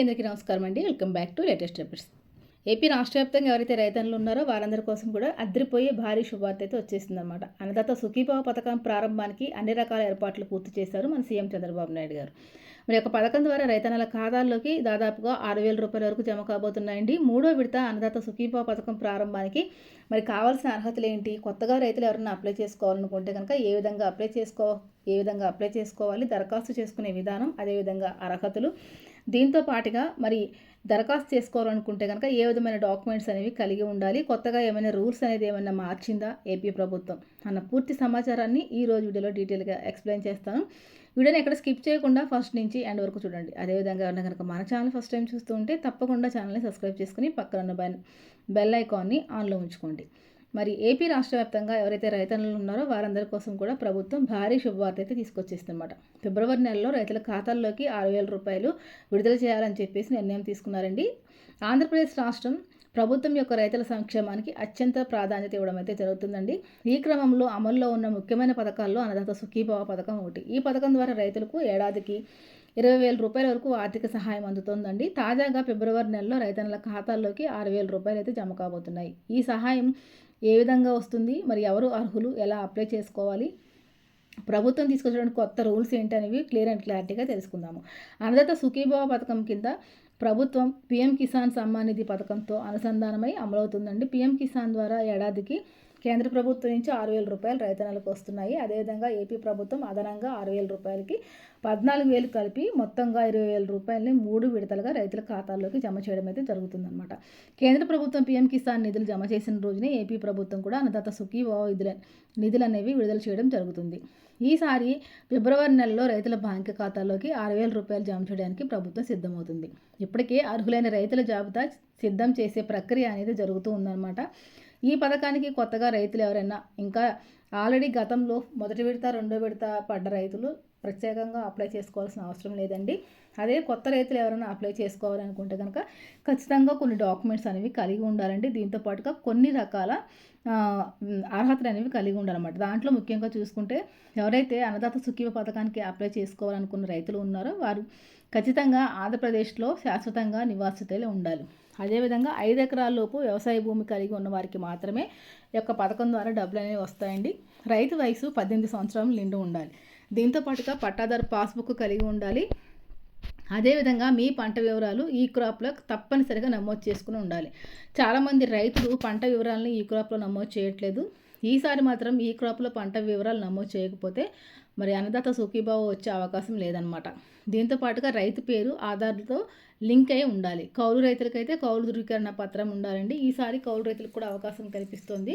అందరికీ నమస్కారం అండి. Welcome back to latest updates. AP రాష్ట్ర వ్యాప్తంగా ఎవరైతే రైతన్నులు ఉన్నారో వారందరి కోసం కూడా అదిరిపోయే భారీ శుభవార్త అయితే వచ్చేసిందనమాట. అన్నదాత సుఖీభావ పథకం ప్రారంభానికి అన్ని రకాల ఏర్పాట్లు పూర్తి చేశారు మన సీఎం చంద్రబాబు నాయుడు గారు. మరి యొక్క పథకం ద్వారా రైతన్నల ఖాతాల్లోకి దాదాపుగా 6,000 రూపాయల వరకు జమ కాబోతున్నాయండి. మూడో విడత అన్నదాత సుఖీభావ పథకం ప్రారంభానికి మరి కావాల్సిన అర్హతలు ఏంటి, కొత్తగా రైతులు ఎవరైనా అప్లై చేసుకోవాలనుకుంటే కనుక ఏ విధంగా అప్లై చేసుకోవాలి, దరఖాస్తు చేసుకునే విధానం, అదేవిధంగా అర్హతలు, దీంతో పాటుగా మరి దరఖాస్తు చేసుకోవాలనుకుంటే కనుక ఏ విధమైన డాక్యుమెంట్స్ అనేవి కలిగి ఉండాలి, కొత్తగా ఏమైనా రూల్స్ అనేది ఏమైనా మార్చిందా ఏపీ ప్రభుత్వం అన్న పూర్తి సమాచారాన్ని ఈ రోజు వీడియోలో డీటెయిల్గా ఎక్స్ప్లెయిన్ చేస్తాను. వీడియోని ఎక్కడ స్కిప్ చేయకుండా ఫస్ట్ నుంచి ఎండ్ వరకు చూడండి. అదేవిధంగా ఎవరైనా కనుక మన ఛానల్ ఫస్ట్ టైం చూస్తూ ఉంటే తప్పకుండా ఛానల్ని సబ్స్క్రైబ్ చేసుకుని పక్కన ఉన్న బెల్ ఐకాన్ని ఆన్లో ఉంచుకోండి. మరి ఏపీ రాష్ట్ర వ్యాప్తంగా ఎవరైతే రైతన్నులు ఉన్నారో వారందరి కోసం కూడా ప్రభుత్వం భారీ శుభవార్త అయితే తీసుకొచ్చేస్తుందన్నమాట. ఫిబ్రవరి నెలలో రైతుల ఖాతాల్లోకి 6,000 రూపాయలు విడుదల చేయాలని చెప్పేసి నిర్ణయం తీసుకున్నారండి. ఆంధ్రప్రదేశ్ రాష్ట్రం ప్రభుత్వం యొక్క రైతుల సంక్షేమానికి అత్యంత ప్రాధాన్యత ఇవ్వడం అయితే జరుగుతుందండి. ఈ క్రమంలో అమల్లో ఉన్న ముఖ్యమైన పథకాల్లో అన్నదాత సుఖీభావ పథకం ఒకటి. ఈ పథకం ద్వారా రైతులకు ఏడాదికి 20,000 రూపాయల వరకు ఆర్థిక సహాయం అందుతోందండి. తాజాగా ఫిబ్రవరి నెలలో రైతన్నుల ఖాతాల్లోకి 6,000 రూపాయలు అయితే జమ కాబోతున్నాయి. ఈ సహాయం ఏ విధంగా వస్తుంది, మరి ఎవరు అర్హులు, ఎలా అప్లై చేసుకోవాలి, ప్రభుత్వం తీసుకొచ్చినటువంటి కొత్త రూల్స్ ఏంటనేవి క్లియర్ అండ్ క్లారిటీగా తెలుసుకుందాము. అన్నదాత సుఖీభావ పథకం కింద ప్రభుత్వం పీఎం కిసాన్ సమ్మాన్ నిధి పథకంతో అనుసంధానమై అమలవుతుందండి. పీఎం కిసాన్ ద్వారా ఏడాదికి కేంద్ర ప్రభుత్వం నుంచి 6,000 రూపాయలు రైతన్నలకు వస్తున్నాయి. అదేవిధంగా ఏపీ ప్రభుత్వం అదనంగా 6,000 రూపాయలకి 14,000 కలిపి మొత్తంగా 20,000 రూపాయలని 3 విడతలుగా రైతుల ఖాతాల్లోకి జమ చేయడం అయితే జరుగుతుందన్నమాట. కేంద్ర ప్రభుత్వం పీఎం కిసాన్ నిధులు జమ చేసిన రోజునే ఏపీ ప్రభుత్వం కూడా అన్నదాత సుఖీభావ నిధులు అనేవి విడుదల చేయడం జరుగుతుంది. ఈసారి ఫిబ్రవరి నెలలో రైతుల బ్యాంకు ఖాతాల్లోకి 6,000 రూపాయలు జమ చేయడానికి ప్రభుత్వం సిద్ధమవుతుంది. ఇప్పటికే అర్హులైన రైతుల జాబితా సిద్ధం చేసే ప్రక్రియ అనేది జరుగుతూ ఉందన్నమాట. ఈ పథకానికి కొత్తగా రైతులు ఎవరైనా ఇంకా ఆల్రెడీ గతంలో మొదటి విడత, రెండో విడత పడ్డ రైతులు ప్రత్యేకంగా అప్లై చేసుకోవాల్సిన అవసరం లేదండి. అదే కొత్త రైతులు ఎవరైనా అప్లై చేసుకోవాలనుకుంటే కనుక ఖచ్చితంగా కొన్ని డాక్యుమెంట్స్ అనేవి కలిగి ఉండాలండి. దీంతో పాటుగా కొన్ని రకాల అర్హతలు అనేవి కలిగి ఉండాలన్నమాట. దాంట్లో ముఖ్యంగా చూసుకుంటే ఎవరైతే అన్నదాత సుఖీభావ పథకానికి అప్లై చేసుకోవాలనుకున్న రైతులు ఉన్నారో వారు ఖచ్చితంగా ఆంధ్రప్రదేశ్లో శాశ్వతంగా నివాసితులే ఉండాలి. అదేవిధంగా 5 ఎకరాల లోపు వ్యవసాయ భూమి కలిగి ఉన్న వారికి మాత్రమే ఈ యొక్క పథకం ద్వారా డబ్బులు అనేవి వస్తాయండి. రైతు వయసు 18 సంవత్సరాలు నిండి ఉండాలి. దీంతో పాటుగా పట్టాదారు పాస్బుక్ కలిగి ఉండాలి. అదేవిధంగా మీ పంట వివరాలు ఈ క్రాప్లో తప్పనిసరిగా నమోదు చేసుకుని ఉండాలి. చాలామంది రైతులు పంట వివరాలను ఈ క్రాప్లో నమోదు చేయట్లేదు. ఈసారి మాత్రం ఈ క్రాప్లో పంట వివరాలు నమోదు చేయకపోతే మరి అన్నదాత సుఖీభావ వచ్చే అవకాశం లేదనమాట. దీంతో పాటుగా రైతు పేరు ఆధార్తో లింక్ అయి ఉండాలి. కౌలు రైతులకైతే కౌలు ధృవీకరణ పత్రం ఉండాలండి. ఈసారి కౌలు రైతులకు కూడా అవకాశం కల్పిస్తుంది.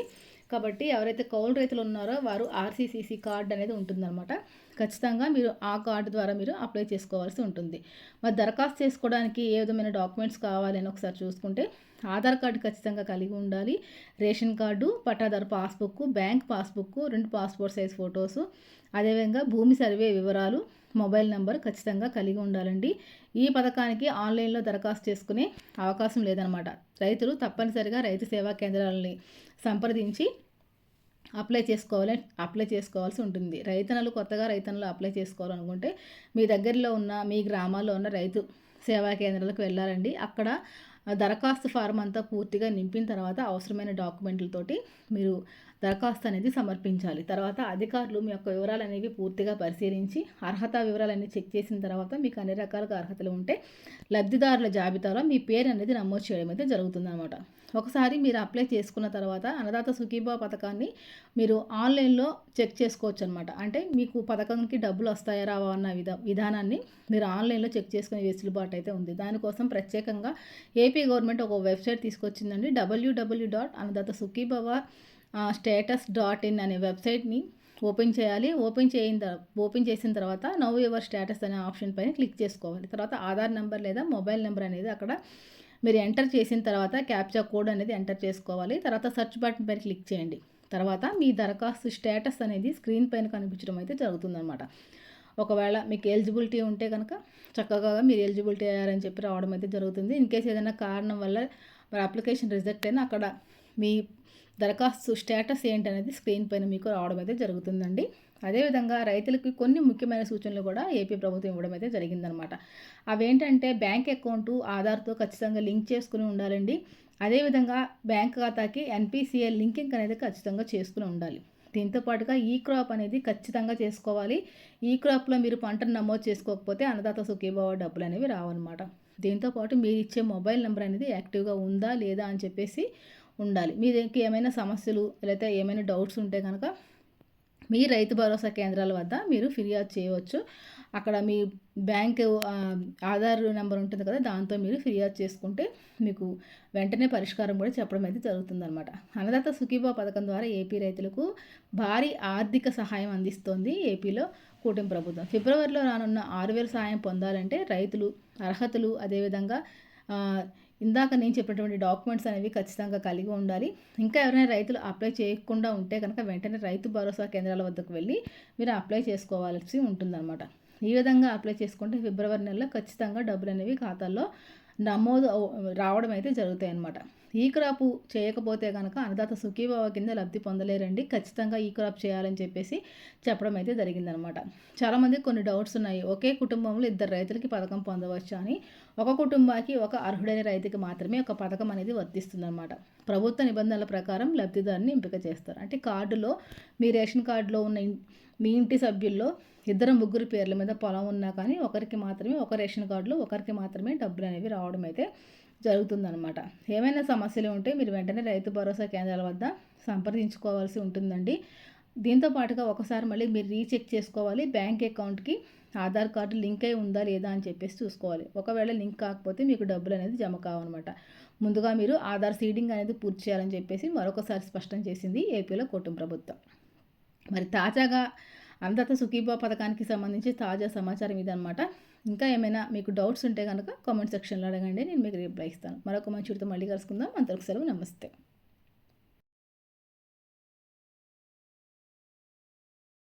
కాబట్టి ఎవరైతే కౌలు రైతులు ఉన్నారో వారు ఆర్సీసీసీ కార్డు అనేది ఉంటుందన్నమాట. ఖచ్చితంగా మీరు ఆ కార్డు ద్వారా మీరు అప్లై చేసుకోవాల్సి ఉంటుంది. మరి దరఖాస్తు చేసుకోవడానికి ఏ విధమైన డాక్యుమెంట్స్ కావాలని ఒకసారి చూసుకుంటే ఆధార్ కార్డు ఖచ్చితంగా కలిగి ఉండాలి. రేషన్ కార్డు, పట్టాదారు passbook, bank passbook, 2 passport size photos, అదేవిధంగా భూమి సర్వే వివరాలు, మొబైల్ నెంబర్ ఖచ్చితంగా కలిగి ఉండాలండి. ఈ పథకానికి ఆన్లైన్లో దరఖాస్తు చేసుకునే అవకాశం లేదనమాట. రైతులు తప్పనిసరిగా రైతు సేవా కేంద్రాలని సంప్రదించి అప్లై చేసుకోవాల్సి ఉంటుంది. కొత్తగా రైతన్నలు అప్లై చేసుకోవాలనుకుంటే మీ దగ్గరలో ఉన్న మీ గ్రామాల్లో ఉన్న రైతు సేవా కేంద్రాలకు వెళ్ళాలండి. అక్కడ దరఖాస్తు ఫారం అంతా పూర్తిగా నింపిన తర్వాత అవసరమైన డాక్యుమెంట్లతోటి మీరు దరఖాస్తు అనేది సమర్పించాలి. తర్వాత అధికారులు మీ యొక్క వివరాలు అనేవి పూర్తిగా పరిశీలించి అర్హత వివరాలన్నీ చెక్ చేసిన తర్వాత మీకు అన్ని రకాలుగా అర్హతలు ఉంటే లబ్ధిదారుల జాబితాలో మీ పేరు అనేది నమోదు చేయడం అయితే జరుగుతుందన్నమాట. ఒకసారి మీరు అప్లై చేసుకున్న తర్వాత అన్నదాత సుఖీభావ పథకాన్ని మీరు ఆన్లైన్లో చెక్ చేసుకోవచ్చు అనమాట. అంటే మీకు పథకానికి డబ్బులు వస్తాయా రావా అన్న విధానాన్ని మీరు ఆన్లైన్లో చెక్ చేసుకునే వెసులుబాటు అయితే ఉంది. దానికోసం ప్రత్యేకంగా ఏపీ గవర్నమెంట్ ఒక వెబ్సైట్ తీసుకొచ్చిందండి. www.annadatasukheebhava.status.in అనే వెబ్సైట్ని ఓపెన్ చేయాలి. ఓపెన్ చేసిన తర్వాత నౌ యువర్ స్టేటస్ అనే ఆప్షన్ పైన క్లిక్ చేసుకోవాలి. తర్వాత ఆధార్ నెంబర్ లేదా మొబైల్ నెంబర్ అనేది అక్కడ మీరు ఎంటర్ చేసిన తర్వాత క్యాప్చా కోడ్ అనేది ఎంటర్ చేసుకోవాలి. తర్వాత సెర్చ్ బటన్ పైన క్లిక్ చేయండి. తర్వాత మీ దరఖాస్తు స్టేటస్ అనేది స్క్రీన్ పైన కనిపించడం అయితే జరుగుతుందన్నమాట. ఒకవేళ మీకు ఎలిజిబిలిటీ ఉంటే కనుక చక్కగా మీరు ఎలిజిబిలిటీ అయ్యారని చెప్పి రావడం అయితే జరుగుతుంది. ఇన్ కేసు ఏదైనా కారణం వల్ల మరి అప్లికేషన్ రిజెక్ట్ అయినా అక్కడ మీ దరఖాస్తు స్టేటస్ ఏంటనేది స్క్రీన్ పైన మీకు రావడం అయితే జరుగుతుందండి. అదేవిధంగా రైతులకి కొన్ని ముఖ్యమైన సూచనలు కూడా ఏపీ ప్రభుత్వం ఇవ్వడం అయితే జరిగిందనమాట. అవేంటంటే బ్యాంక్ అకౌంటు ఆధార్‌తో ఖచ్చితంగా లింక్ చేసుకొని ఉండాలండి. అదేవిధంగా బ్యాంక్ ఖాతాకి ఎన్‌పీసీఐ లింకింగ్ అనేది ఖచ్చితంగా చేసుకొని ఉండాలి. దీంతో పాటుగా ఈ క్రాప్ అనేది ఖచ్చితంగా చేసుకోవాలి. ఈ క్రాప్‌లో మీరు పంటను నమోదు చేసుకోకపోతే అన్నదాత సుఖీభవ డబ్బులనేవి రావన్నమాట. దీంతో పాటు మీరిచ్చే మొబైల్ నంబర్ అనేది యాక్టివ్‌గా ఉందా? లేదా? అని చెప్పేసి ఉండాలి. మీకు ఏమైనా సమస్యలు లేతే ఏమైనా డౌట్స్ ఉంటే గనక మీ రైతు భరోసా కేంద్రాల వద్ద మీరు ఫిర్యాదు చేయవచ్చు. అక్కడ మీ బ్యాంకు ఆధార్ నెంబర్ ఉంటుంది కదా! దాంతో మీరు ఫిర్యాదు చేసుకుంటే మీకు వెంటనే పరిష్కారం కూడా చెప్పడం అయితే జరుగుతుందనమాట. అన్నదాత సుఖీభవ పథకం ద్వారా ఏపీ రైతులకు భారీ ఆర్థిక సహాయం అందిస్తోంది ఏపీలో కూటమి ప్రభుత్వం. ఫిబ్రవరిలో రానున్న 6,000 సహాయం పొందాలంటే రైతులు అర్హతలు అదేవిధంగా ఇందాక నేను చెప్పినటువంటి డాక్యుమెంట్స్ అనేవి ఖచ్చితంగా కలిగి ఉండాలి. ఇంకా ఎవరైనా రైతులు అప్లై చేయకుండా ఉంటే కనుక వెంటనే రైతు భరోసా కేంద్రాల వద్దకు వెళ్ళి మీరు అప్లై చేసుకోవాల్సి ఉంటుందన్నమాట. ఈ విధంగా అప్లై చేసుకుంటే ఫిబ్రవరి నెలలో ఖచ్చితంగా డబ్బులనేవి ఖాతాల్లో నమోదు రావడం అయితే జరుగుతాయన్నమాట. ఈ క్రాప్ చేయకపోతే కనుక అన్నదాత సుఖీభవ కింద లబ్ధి పొందలేరండి. ఖచ్చితంగా ఈ క్రాప్ చేయాలని చెప్పేసి చెప్పడం అయితే జరిగిందనమాట. చాలామందికి కొన్ని డౌట్స్ ఉన్నాయి. ఒకే కుటుంబంలో 2 రైతులకి పథకం పొందవచ్చా అని. ఒక కుటుంబానికి ఒక అర్హుడైన రైతుకి మాత్రమే ఒక పథకం అనేది వర్తిస్తుందన్నమాట. ప్రభుత్వ నిబంధనల ప్రకారం లబ్ధిదారుని ఎంపిక చేస్తారు. అంటే కార్డులో మీ రేషన్ కార్డులో ఉన్న మీ ఇంటి సభ్యుల్లో 2, 3 పేర్ల మీద పొలం ఉన్నా కానీ ఒకరికి మాత్రమే ఒక రేషన్ కార్డులో ఒకరికి మాత్రమే డబ్బులు అనేవి రావడం అయితే జరుగుతుందనమాట. ఏమైనా సమస్యలు ఉంటే మీరు వెంటనే రైతు భరోసా కేంద్రాల వద్ద సంప్రదించుకోవాల్సి ఉంటుందండి. దీంతో పాటుగా ఒకసారి మళ్ళీ మీరు రీచెక్ చేసుకోవాలి. బ్యాంక్ అకౌంట్‌కి ఆధార్ కార్డు లింక్ అయి ఉందా లేదా అని చెప్పేసి చూసుకోవాలి. ఒకవేళ లింక్ కాకపోతే మీకు డబ్బులు అనేది జమ కావన్నమాట. ముందుగా మీరు ఆధార్ సీడింగ్ అనేది పూర్తి చేయాలని చెప్పేసి మరొకసారి స్పష్టం చేసింది ఏపీలో కూటమి ప్రభుత్వం. మరి తాజాగా అన్నదాత సుఖీభవ పథకానికి సంబంధించి తాజా సమాచారం ఇదనమాట. ఇంకా ఏమైనా మీకు డౌట్స్ ఉంటే కనుక కామెంట్ సెక్షన్లో అడగండి. నేను మీకు రిప్లై ఇస్తాను. మరొక మంచి వీడియోతో మళ్ళీ కలుసుకుందాం. అంతవరకు సెలవు. నమస్తే.